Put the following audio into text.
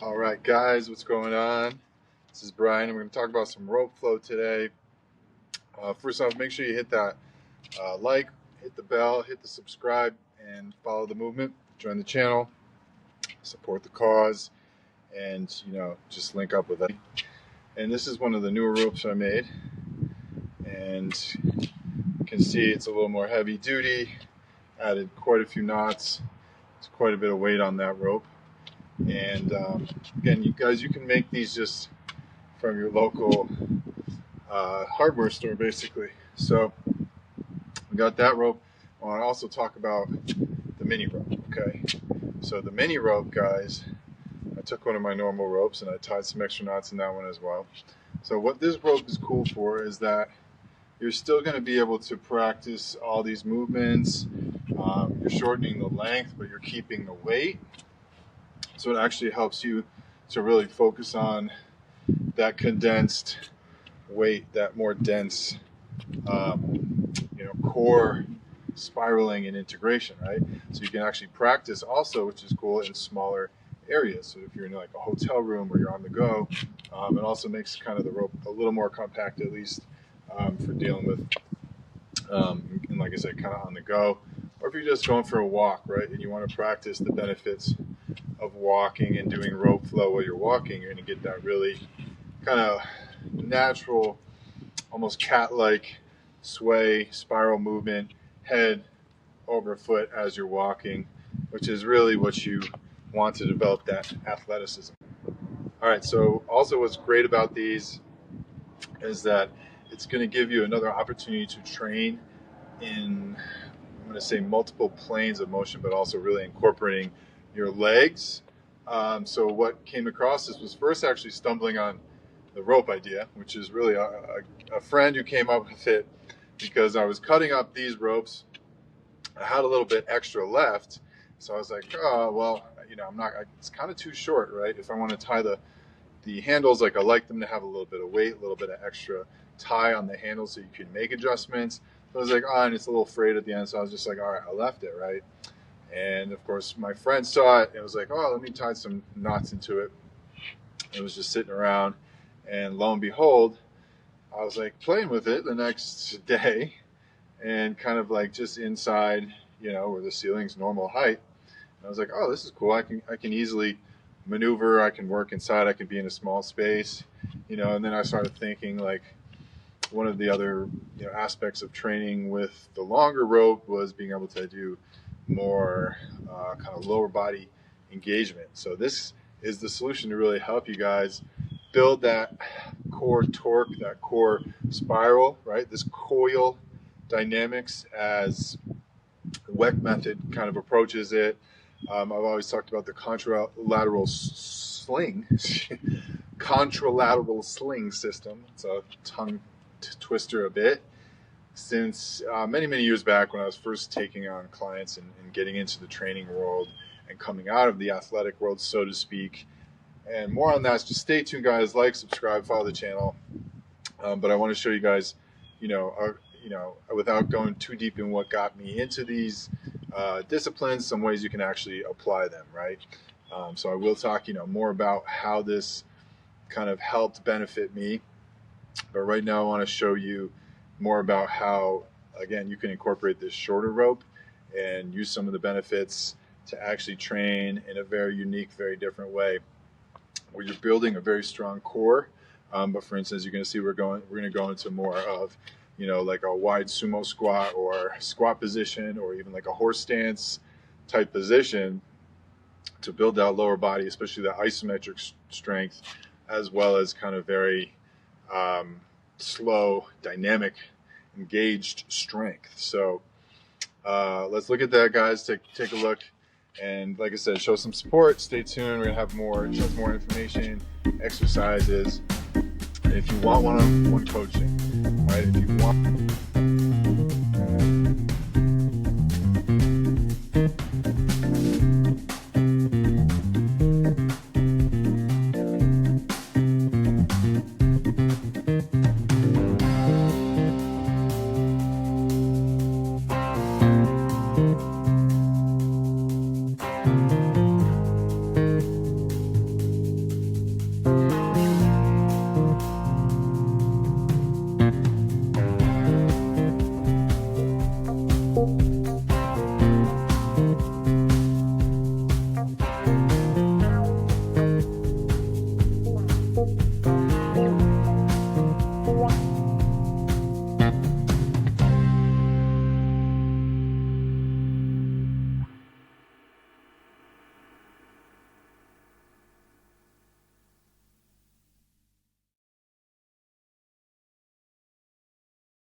All right, guys, what's going on? This is Brian, and we're going to talk about some rope flow today. First off, make sure you hit that like, hit the bell, hit the subscribe, and follow the movement. Join the channel, support the cause, and just link up with us. And this is one of the newer ropes I made, and you can see it's a little more heavy duty. Added quite a few knots. It's quite a bit of weight on that rope. And again, you can make these just from your local hardware store, basically. So we got that rope. I want to also talk about the mini rope. Okay, so the mini rope, guys, I took one of my normal ropes and I tied some extra knots in that one as well. So what this rope is cool for is that you're still going to be able to practice all these movements. You're shortening the length, but you're keeping the weight. So it actually helps you to really focus on that condensed weight, that more dense, core spiraling and integration, right? So you can actually practice also, which is cool, in smaller areas. So if you're in like a hotel room or you're on the go, it also makes kind of the rope a little more compact, at least for dealing with, and like I said, kind of on the go. Or if you're just going for a walk, right, and you want to practice the benefits of walking and doing rope flow while you're walking, you're going to get that really kind of natural, almost cat-like sway, spiral movement, head over foot as you're walking, which is really what you want to develop, that athleticism. All right, so also what's great about these is that it's going to give you another opportunity to train in, I'm going to say, multiple planes of motion, but also really incorporating your legs. So what came across this was first actually stumbling on the rope idea, which is really a friend who came up with it because I was cutting up these ropes. I had a little bit extra left, so I was like, oh, well, it's kind of too short, right? If I want to tie the handles, like I like them to have a little bit of weight, a little bit of extra tie on the handles so you can make adjustments. So I was like, oh, and it's a little frayed at the end, so I was just like, all right, I left it, right? And of course, my friend saw it and was like, oh, let me tie some knots into it. It was just sitting around, and lo and behold, I was like playing with it the next day, and kind of like just inside, where the ceiling's normal height. And I was like, oh, this is cool. I can easily maneuver. I can work inside. I can be in a small space, And then I started thinking, like, one of the other aspects of training with the longer rope was being able to do more kind of lower body engagement. So this is the solution to really help you guys build that core torque, that core spiral, right? This coil dynamics, as the WEC method kind of approaches it. I've always talked about the contralateral sling system. It's a tongue twister a bit. Since many years back, when I was first taking on clients and getting into the training world and coming out of the athletic world, so to speak. And more on that, just stay tuned, guys. Like, subscribe, follow the channel. But I want to show you guys, without going too deep in what got me into these disciplines, some ways you can actually apply them, right? So I will talk, more about how this kind of helped benefit me. But right now I want to show you more about how, again, you can incorporate this shorter rope and use some of the benefits to actually train in a very unique, very different way, where you're building a very strong core. But for instance, you're going to see we're going to go into more of, like a wide sumo squat or squat position, or even like a horse stance type position, to build that lower body, especially the isometric strength, as well as kind of very slow, dynamic, engaged strength. So let's look at that, guys. Take a look, and like I said, show some support. Stay tuned. We're gonna have more information, exercises. If you want one-on-one coaching, right? If you want